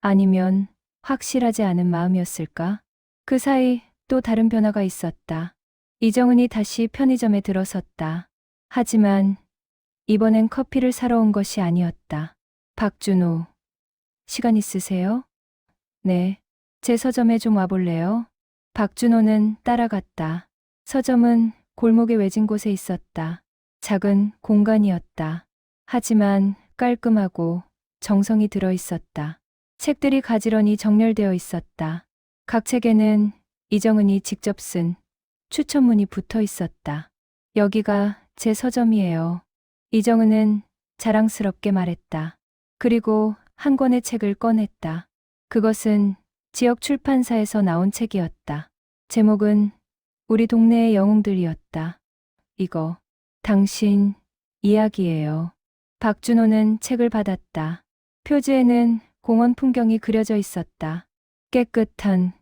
S1: 아니면 확실하지 않은 마음이었을까? 그 사이 또 다른 변화가 있었다. 이정은이 다시 편의점에 들어섰다. 하지만 이번엔 커피를 사러 온 것이 아니었다. 박준호, 시간 있으세요? 네. 제 서점에 좀 와볼래요? 박준호는 따라갔다. 서점은 골목의 외진 곳에 있었다. 작은 공간이었다. 하지만 깔끔하고 정성이 들어 있었다. 책들이 가지런히 정렬되어 있었다. 각 책에는 이정은이 직접 쓴 추천문이 붙어 있었다. 여기가 제 서점이에요. 이정은은 자랑스럽게 말했다. 그리고 한 권의 책을 꺼냈다. 그것은 지역 출판사에서 나온 책이었다. 제목은 우리 동네의 영웅들이었다. 이거 당신 이야기예요. 박준호는 책을 받았다. 표지에는 공원 풍경이 그려져 있었다. 깨끗한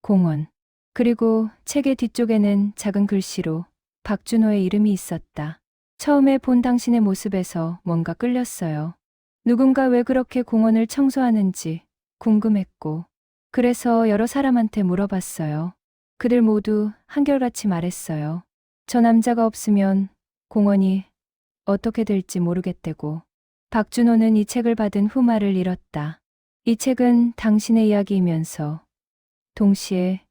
S1: 공원. 그리고 책의 뒤쪽에는 작은 글씨로 박준호의 이름이 있었다. 처음에 본 당신의 모습에서 뭔가 끌렸어요. 누군가 왜 그렇게 공원을 청소하는지 궁금했고, 그래서 여러 사람한테 물어봤어요. 그들 모두 한결같이 말했어요. 저 남자가 없으면 공원이 어떻게 될지 모르겠대고. 박준호는 이 책을 받은 후 말을 잃었다. 이 책은 당신의 이야기이면서 동시에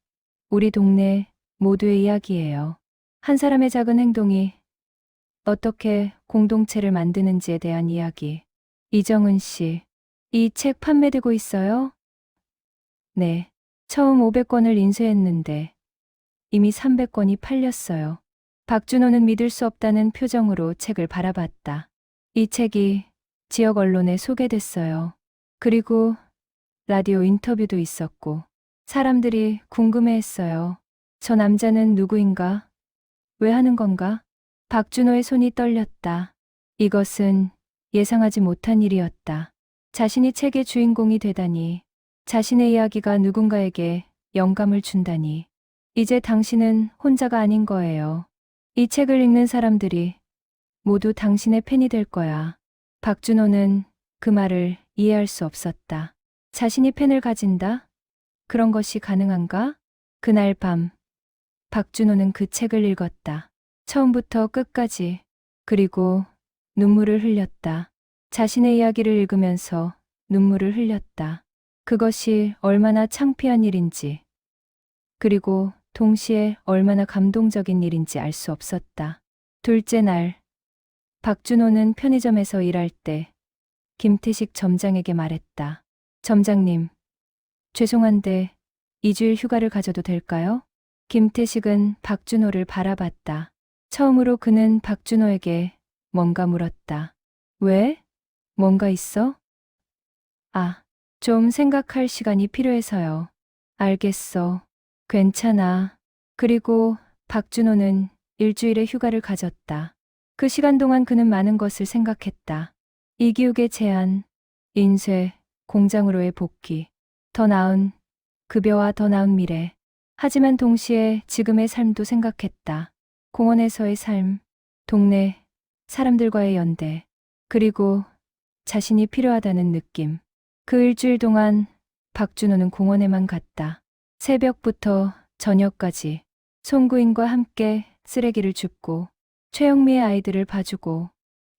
S1: 우리 동네 모두의 이야기예요. 한 사람의 작은 행동이 어떻게 공동체를 만드는지에 대한 이야기. 이정은 씨, 이 책 판매되고 있어요? 네. 처음 500권을 인쇄했는데 이미 300권이 팔렸어요. 박준호는 믿을 수 없다는 표정으로 책을 바라봤다. 이 책이 지역 언론에 소개됐어요. 그리고 라디오 인터뷰도 있었고 사람들이 궁금해했어요. 저 남자는 누구인가? 왜 하는 건가? 박준호의 손이 떨렸다. 이것은 예상하지 못한 일이었다. 자신이 책의 주인공이 되다니, 자신의 이야기가 누군가에게 영감을 준다니. 이제 당신은 혼자가 아닌 거예요. 이 책을 읽는 사람들이 모두 당신의 팬이 될 거야. 박준호는 그 말을 이해할 수 없었다. 자신이 팬을 가진다? 그런 것이 가능한가? 그날 밤, 박준호는 그 책을 읽었다. 처음부터 끝까지. 그리고 눈물을 흘렸다. 자신의 이야기를 읽으면서 눈물을 흘렸다. 그것이 얼마나 창피한 일인지, 그리고 동시에 얼마나 감동적인 일인지 알 수 없었다. 둘째 날, 박준호는 편의점에서 일할 때 김태식 점장에게 말했다. 점장님, 죄송한데 2주일 휴가를 가져도 될까요? 김태식은 박준호를 바라봤다. 처음으로 그는 박준호에게 뭔가 물었다. 왜? 뭔가 있어? 아, 좀 생각할 시간이 필요해서요. 알겠어. 괜찮아. 그리고 박준호는 일주일의 휴가를 가졌다. 그 시간 동안 그는 많은 것을 생각했다. 이기욱의 제안, 인쇄, 공장으로의 복귀, 더 나은 급여와 더 나은 미래. 하지만 동시에 지금의 삶도 생각했다. 공원에서의 삶, 동네, 사람들과의 연대, 그리고 자신이 필요하다는 느낌. 그 일주일 동안 박준호는 공원에만 갔다. 새벽부터 저녁까지 송구인과 함께 쓰레기를 줍고 최영미의 아이들을 봐주고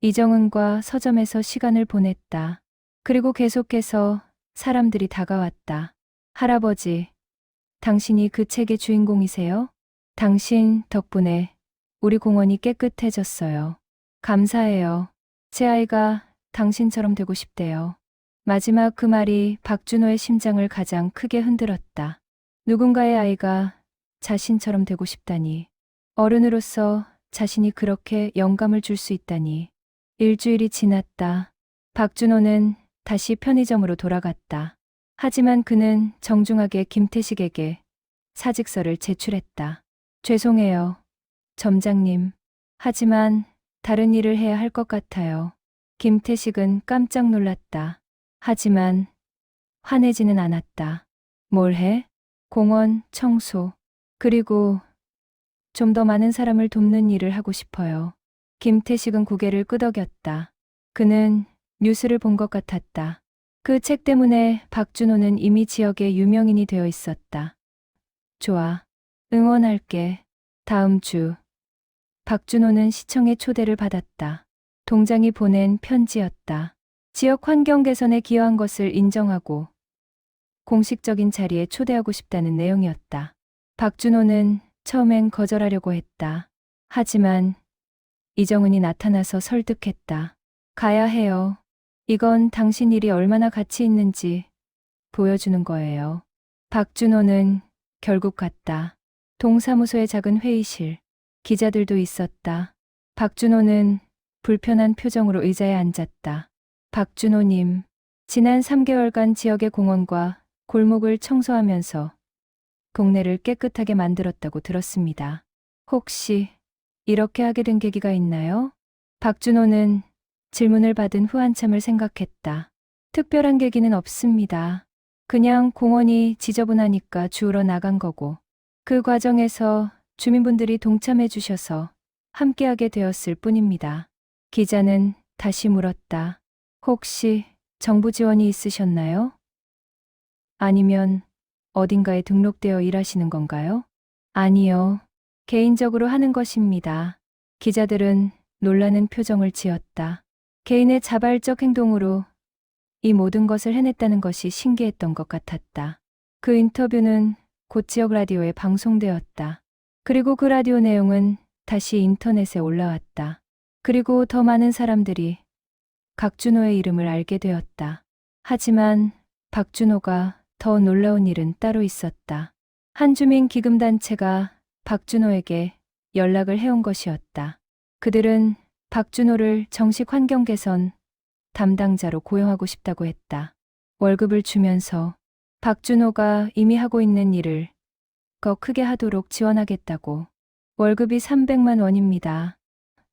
S1: 이정은과 서점에서 시간을 보냈다. 그리고 계속해서 사람들이 다가왔다. 할아버지, 당신이 그 책의 주인공이세요? 당신 덕분에 우리 공원이 깨끗해졌어요. 감사해요. 제 아이가 당신처럼 되고 싶대요. 마지막 그 말이 박준호의 심장을 가장 크게 흔들었다. 누군가의 아이가 자신처럼 되고 싶다니. 어른으로서 자신이 그렇게 영감을 줄 수 있다니. 일주일이 지났다. 박준호는 다시 편의점으로 돌아갔다. 하지만 그는 정중하게 김태식에게 사직서를 제출했다. 죄송해요, 점장님. 하지만 다른 일을 해야 할 것 같아요. 김태식은 깜짝 놀랐다. 하지만 화내지는 않았다. 뭘 해? 공원, 청소, 그리고 좀 더 많은 사람을 돕는 일을 하고 싶어요. 김태식은 고개를 끄덕였다. 그는 뉴스를 본 것 같았다. 그 책 때문에 박준호는 이미 지역의 유명인이 되어 있었다. 좋아. 응원할게. 다음 주. 박준호는 시청의 초대를 받았다. 동장이 보낸 편지였다. 지역 환경 개선에 기여한 것을 인정하고 공식적인 자리에 초대하고 싶다는 내용이었다. 박준호는 처음엔 거절하려고 했다. 하지만 이정은이 나타나서 설득했다. 가야 해요. 이건 당신 일이 얼마나 가치 있는지 보여주는 거예요. 박준호는 결국 갔다. 동사무소의 작은 회의실. 기자들도 있었다. 박준호는 불편한 표정으로 의자에 앉았다. 박준호님, 지난 3개월간 지역의 공원과 골목을 청소하면서 동네를 깨끗하게 만들었다고 들었습니다. 혹시 이렇게 하게 된 계기가 있나요? 박준호는 질문을 받은 후 한참을 생각했다. 특별한 계기는 없습니다. 그냥 공원이 지저분하니까 주우러 나간 거고, 그 과정에서 주민분들이 동참해 주셔서 함께하게 되었을 뿐입니다. 기자는 다시 물었다. 혹시 정부 지원이 있으셨나요? 아니면 어딘가에 등록되어 일하시는 건가요? 아니요. 개인적으로 하는 것입니다. 기자들은 놀라는 표정을 지었다. 개인의 자발적 행동으로 이 모든 것을 해냈다는 것이 신기했던 것 같았다. 그 인터뷰는 곧 지역 라디오에 방송되었다. 그리고 그 라디오 내용은 다시 인터넷에 올라왔다. 그리고 더 많은 사람들이 박준호의 이름을 알게 되었다. 하지만 박준호가 더 놀라운 일은 따로 있었다. 한 주민 기금단체가 박준호에게 연락을 해온 것이었다. 그들은 박준호를 정식 환경 개선 담당자로 고용하고 싶다고 했다. 월급을 주면서 박준호가 이미 하고 있는 일을 더 크게 하도록 지원하겠다고. 월급이 300만 원입니다.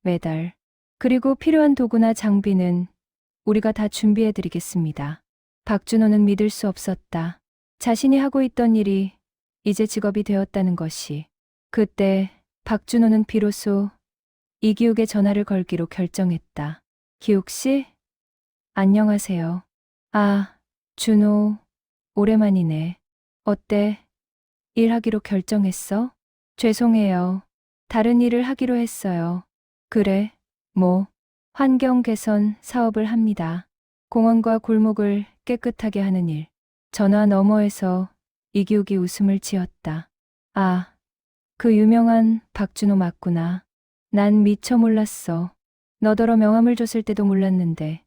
S1: 매달. 그리고 필요한 도구나 장비는 우리가 다 준비해 드리겠습니다. 박준호는 믿을 수 없었다. 자신이 하고 있던 일이 이제 직업이 되었다는 것이. 그때 박준호는 비로소 이기욱의 전화를 걸기로 결정했다. 기욱 씨? 안녕하세요. 아, 준호. 오랜만이네. 어때? 일하기로 결정했어? 죄송해요. 다른 일을 하기로 했어요. 그래, 뭐, 환경 개선 사업을 합니다. 공원과 골목을 깨끗하게 하는 일. 전화 너머에서 이기욱이 웃음을 지었다. 아, 그 유명한 박준호 맞구나. 난 미처 몰랐어. 너더러 명함을 줬을 때도 몰랐는데.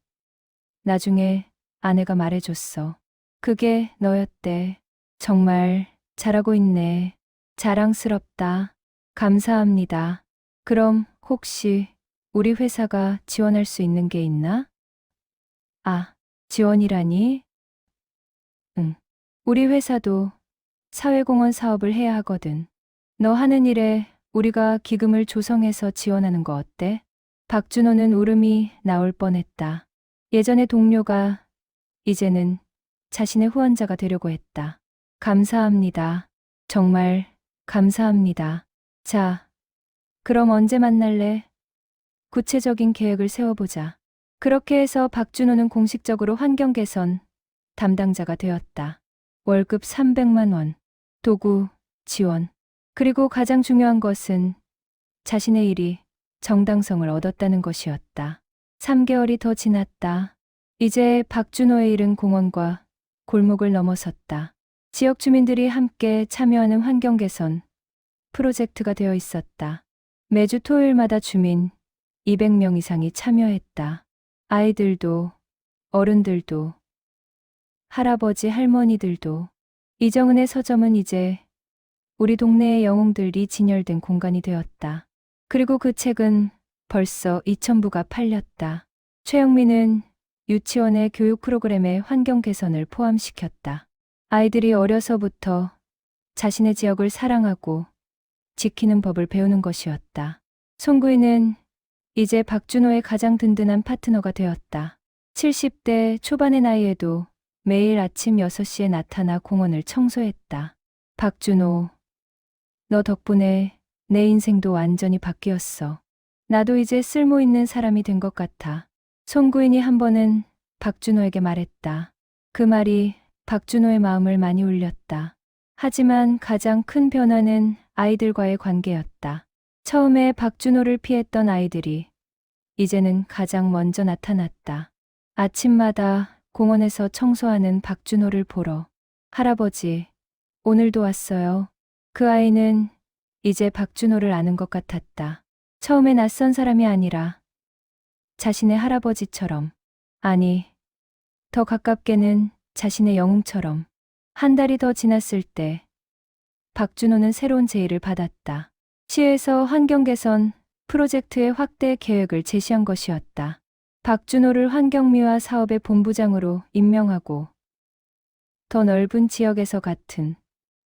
S1: 나중에 아내가 말해줬어. 그게 너였대. 정말 잘하고 있네. 자랑스럽다. 감사합니다. 그럼 혹시 우리 회사가 지원할 수 있는 게 있나? 아, 지원이라니? 응. 우리 회사도 사회공헌 사업을 해야 하거든. 너 하는 일에 우리가 기금을 조성해서 지원하는 거 어때? 박준호는 울음이 나올 뻔했다. 예전의 동료가 이제는 자신의 후원자가 되려고 했다. 감사합니다. 정말 감사합니다. 자, 그럼 언제 만날래? 구체적인 계획을 세워보자. 그렇게 해서 박준호는 공식적으로 환경 개선 담당자가 되었다. 월급 300만 원, 도구, 지원. 그리고 가장 중요한 것은 자신의 일이 정당성을 얻었다는 것이었다. 3개월이 더 지났다. 이제 박준호의 일은 공원과 골목을 넘어섰다. 지역 주민들이 함께 참여하는 환경 개선 프로젝트가 되어 있었다. 매주 토요일마다 주민 200명 이상이 참여했다. 아이들도, 어른들도, 할아버지, 할머니들도. 이정은의 서점은 이제 우리 동네의 영웅들이 진열된 공간이 되었다. 그리고 그 책은 벌써 2,000부가 팔렸다. 최영민은 유치원의 교육 프로그램에 환경 개선을 포함시켰다. 아이들이 어려서부터 자신의 지역을 사랑하고 지키는 법을 배우는 것이었다. 송구이는 이제 박준호의 가장 든든한 파트너가 되었다. 70대 초반의 나이에도 매일 아침 6시에 나타나 공원을 청소했다. 박준호, 너 덕분에 내 인생도 완전히 바뀌었어. 나도 이제 쓸모 있는 사람이 된 것 같아. 송구인이 한 번은 박준호에게 말했다. 그 말이 박준호의 마음을 많이 울렸다. 하지만 가장 큰 변화는 아이들과의 관계였다. 처음에 박준호를 피했던 아이들이 이제는 가장 먼저 나타났다. 아침마다 공원에서 청소하는 박준호를 보러. 할아버지, 오늘도 왔어요. 그 아이는 이제 박준호를 아는 것 같았다. 처음에 낯선 사람이 아니라 자신의 할아버지처럼, 아니, 더 가깝게는 자신의 영웅처럼. 한 달이 더 지났을 때 박준호는 새로운 제의를 받았다. 시에서 환경 개선 프로젝트의 확대 계획을 제시한 것이었다. 박준호를 환경미화 사업의 본부장으로 임명하고 더 넓은 지역에서 같은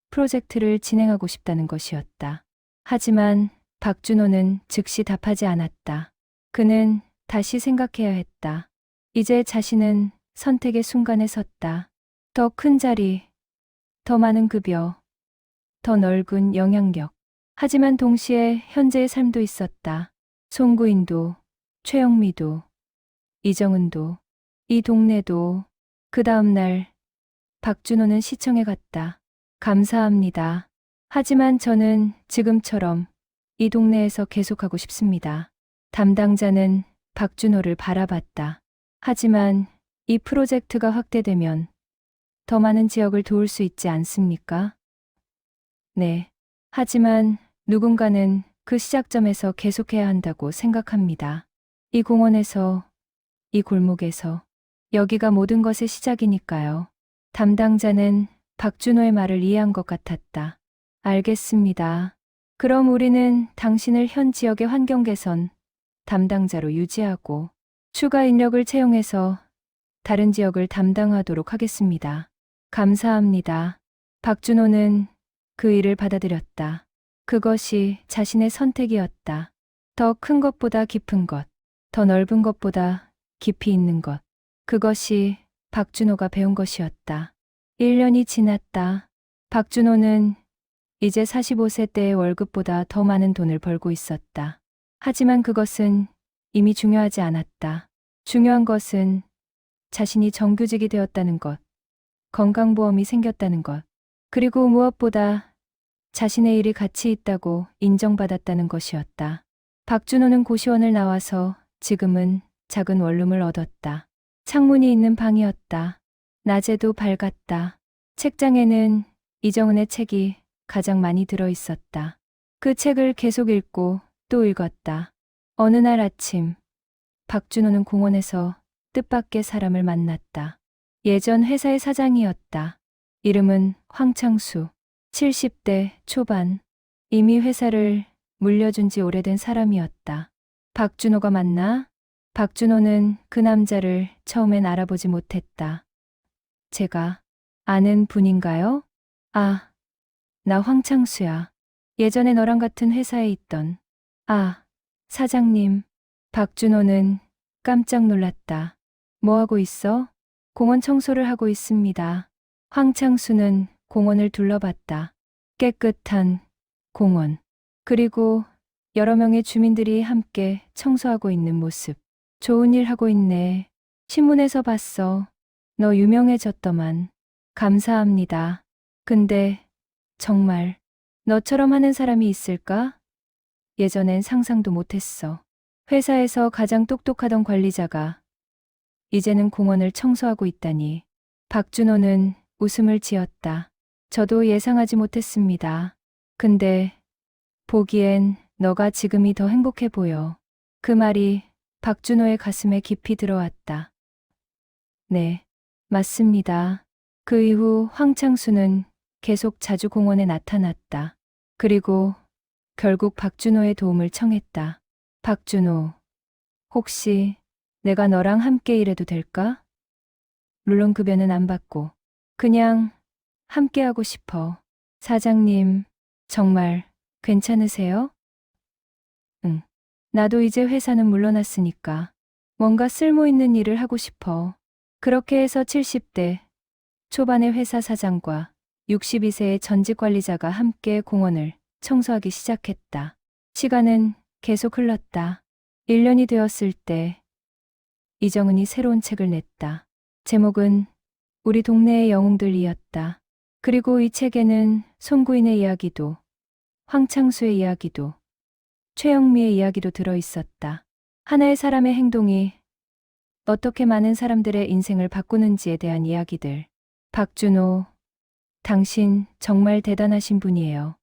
S1: 프로젝트를 진행하고 싶다는 것이었다. 하지만 박준호는 즉시 답하지 않았다. 그는 다시 생각해야 했다. 이제 자신은 선택의 순간에 섰다. 더 큰 자리, 더 많은 급여, 더 넓은 영향력. 하지만 동시에 현재의 삶도 있었다. 송구인도, 최영미도, 이정은도, 이 동네도. 그 다음 날 박준호는 시청에 갔다. 감사합니다. 하지만 저는 지금처럼 이 동네에서 계속하고 싶습니다. 담당자는 박준호를 바라봤다. 하지만 이 프로젝트가 확대되면 더 많은 지역을 도울 수 있지 않습니까? 네. 하지만 누군가는 그 시작점에서 계속해야 한다고 생각합니다. 이 공원에서, 이 골목에서, 여기가 모든 것의 시작이니까요. 담당자는 박준호의 말을 이해한 것 같았다. 알겠습니다. 그럼 우리는 당신을 현 지역의 환경 개선 담당자로 유지하고 추가 인력을 채용해서 다른 지역을 담당하도록 하겠습니다. 감사합니다. 박준호는 그 일을 받아들였다. 그것이 자신의 선택이었다. 더 큰 것보다 깊은 것, 더 넓은 것보다 깊이 있는 것. 그것이 박준호가 배운 것이었다. 1년이 지났다. 박준호는 이제 45세 때의 월급보다 더 많은 돈을 벌고 있었다. 하지만 그것은 이미 중요하지 않았다. 중요한 것은 자신이 정규직이 되었다는 것, 건강보험이 생겼다는 것, 그리고 무엇보다 자신의 일이 가치 있다고 인정받았다는 것이었다. 박준호는 고시원을 나와서 지금은 작은 원룸을 얻었다. 창문이 있는 방이었다. 낮에도 밝았다. 책장에는 이정은의 책이 가장 많이 들어 있었다. 그 책을 계속 읽고 또 읽었다. 어느 날 아침, 박준호는 공원에서 뜻밖의 사람을 만났다. 예전 회사의 사장이었다. 이름은 황창수. 70대 초반. 이미 회사를 물려준 지 오래된 사람이었다. 박준호가 맞나? 박준호는 그 남자를 처음엔 알아보지 못했다. 제가 아는 분인가요? 아, 나 황창수야. 예전에 너랑 같은 회사에 있던. 아, 사장님. 박준호는 깜짝 놀랐다. 뭐 하고 있어? 공원 청소를 하고 있습니다. 황창수는 공원을 둘러봤다. 깨끗한 공원. 그리고 여러 명의 주민들이 함께 청소하고 있는 모습. 좋은 일 하고 있네. 신문에서 봤어. 너 유명해졌더만. 감사합니다. 근데 정말 너처럼 하는 사람이 있을까? 예전엔 상상도 못했어. 회사에서 가장 똑똑하던 관리자가 이제는 공원을 청소하고 있다니. 박준호는 웃음을 지었다. 저도 예상하지 못했습니다. 근데 보기엔 너가 지금이 더 행복해 보여. 그 말이 박준호의 가슴에 깊이 들어왔다. 네, 맞습니다. 그 이후 황창수는 계속 자주 공원에 나타났다. 그리고 결국 박준호의 도움을 청했다. 박준호, 혹시 내가 너랑 함께 일해도 될까? 물론 급여는 안 받고 그냥 함께 하고 싶어. 사장님, 정말 괜찮으세요? 응. 나도 이제 회사는 물러났으니까 뭔가 쓸모 있는 일을 하고 싶어. 그렇게 해서 70대 초반의 회사 사장과 62세의 전직 관리자가 함께 공원을 청소하기 시작했다. 시간은 계속 흘렀다. 1년이 되었을 때 이정은이 새로운 책을 냈다. 제목은 우리 동네의 영웅들이었다. 그리고 이 책에는 손구인의 이야기도, 황창수의 이야기도, 최영미의 이야기도 들어 있었다. 하나의 사람의 행동이 어떻게 많은 사람들의 인생을 바꾸는지에 대한 이야기들. 박준호, 당신 정말 대단하신 분이에요.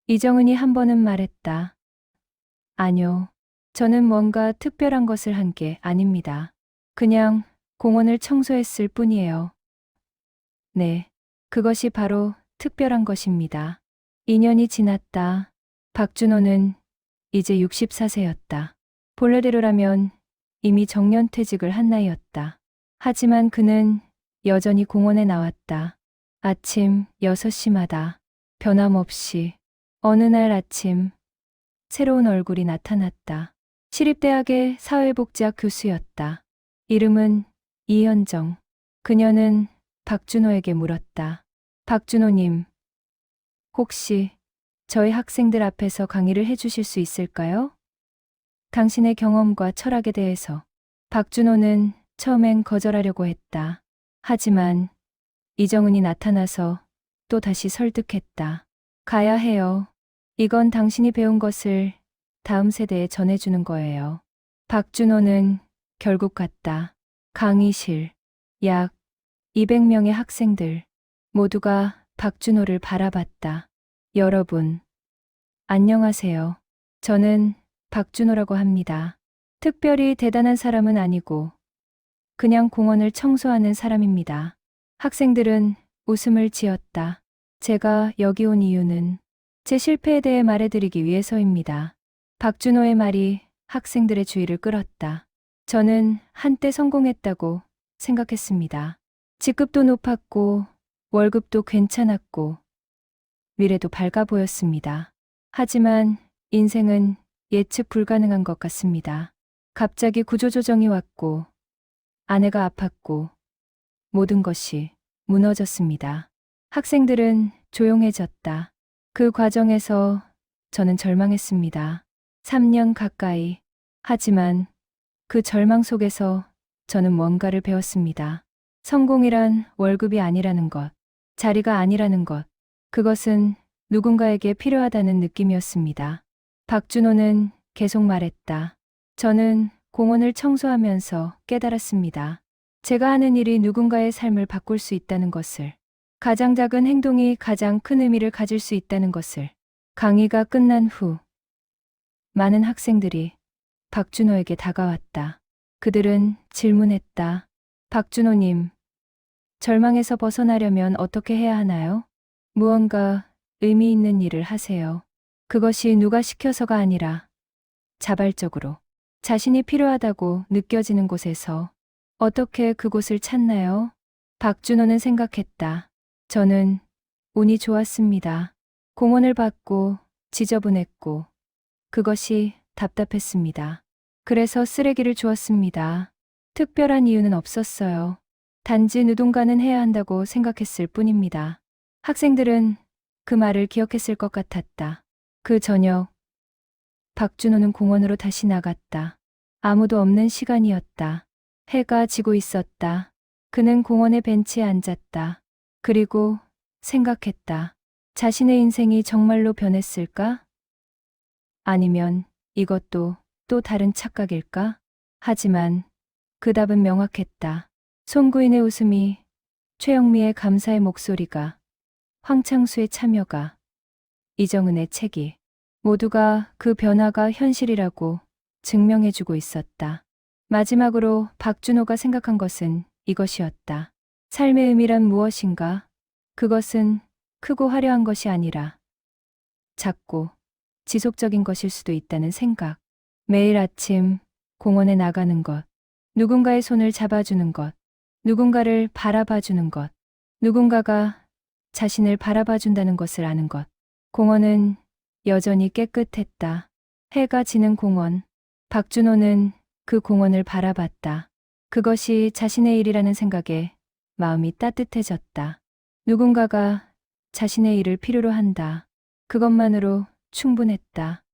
S1: 이정은이 한 번은 말했다. 아니요. 저는 뭔가 특별한 것을 한 게 아닙니다. 그냥 공원을 청소했을 뿐이에요. 네, 그것이 바로 특별한 것입니다. 2년이 지났다. 박준호는 이제 64세였다. 본래대로라면 이미 정년퇴직을 한 나이였다. 하지만 그는 여전히 공원에 나왔다. 아침 6시마다 변함없이. 어느 날 아침 새로운 얼굴이 나타났다. 시립대학의 사회복지학 교수였다. 이름은 이현정. 그녀는 박준호에게 물었다. 박준호님, 혹시 저희 학생들 앞에서 강의를 해주실 수 있을까요? 당신의 경험과 철학에 대해서. 박준호는 처음엔 거절하려고 했다. 하지만 이정은이 나타나서 또 다시 설득했다. 가야 해요. 이건 당신이 배운 것을 다음 세대에 전해주는 거예요. 박준호는 결국 갔다. 강의실. 약 200명의 학생들 모두가 박준호를 바라봤다. 여러분, 안녕하세요. 저는 박준호라고 합니다. 특별히 대단한 사람은 아니고 그냥 공원을 청소하는 사람입니다. 학생들은 웃음을 지었다. 제가 여기 온 이유는 제 실패에 대해 말해드리기 위해서입니다. 박준호의 말이 학생들의 주의를 끌었다. 저는 한때 성공했다고 생각했습니다. 직급도 높았고, 월급도 괜찮았고, 미래도 밝아 보였습니다. 하지만 인생은 예측 불가능한 것 같습니다. 갑자기 구조조정이 왔고, 아내가 아팠고, 모든 것이 무너졌습니다. 학생들은 조용해졌다. 그 과정에서 저는 절망했습니다. 3년 가까이. 하지만 그 절망 속에서 저는 뭔가를 배웠습니다. 성공이란 월급이 아니라는 것, 자리가 아니라는 것, 그것은 누군가에게 필요하다는 느낌이었습니다. 박준호는 계속 말했다. 저는 공원을 청소하면서 깨달았습니다. 제가 하는 일이 누군가의 삶을 바꿀 수 있다는 것을, 가장 작은 행동이 가장 큰 의미를 가질 수 있다는 것을. 강의가 끝난 후 많은 학생들이 박준호에게 다가왔다. 그들은 질문했다. 박준호님, 절망에서 벗어나려면 어떻게 해야 하나요? 무언가 의미 있는 일을 하세요. 그것이 누가 시켜서가 아니라 자발적으로 자신이 필요하다고 느껴지는 곳에서. 어떻게 그곳을 찾나요? 박준호는 생각했다. 저는 운이 좋았습니다. 공원을 봤고 지저분했고 그것이 답답했습니다. 그래서 쓰레기를 주웠습니다. 특별한 이유는 없었어요. 단지 누군가는 해야 한다고 생각했을 뿐입니다. 학생들은 그 말을 기억했을 것 같았다. 그 저녁, 박준호는 공원으로 다시 나갔다. 아무도 없는 시간이었다. 해가 지고 있었다. 그는 공원의 벤치에 앉았다. 그리고 생각했다. 자신의 인생이 정말로 변했을까? 아니면 이것도 또 다른 착각일까? 하지만 그 답은 명확했다. 손구인의 웃음이, 최영미의 감사의 목소리가, 황창수의 참여가, 이정은의 책이 모두가 그 변화가 현실이라고 증명해주고 있었다. 마지막으로 박준호가 생각한 것은 이것이었다. 삶의 의미란 무엇인가? 그것은 크고 화려한 것이 아니라 작고 지속적인 것일 수도 있다는 생각. 매일 아침 공원에 나가는 것, 누군가의 손을 잡아주는 것, 누군가를 바라봐주는 것, 누군가가 자신을 바라봐준다는 것을 아는 것. 공원은 여전히 깨끗했다. 해가 지는 공원. 박준호는 그 공원을 바라봤다. 그것이 자신의 일이라는 생각에 마음이 따뜻해졌다. 누군가가 자신의 일을 필요로 한다. 그것만으로 충분했다.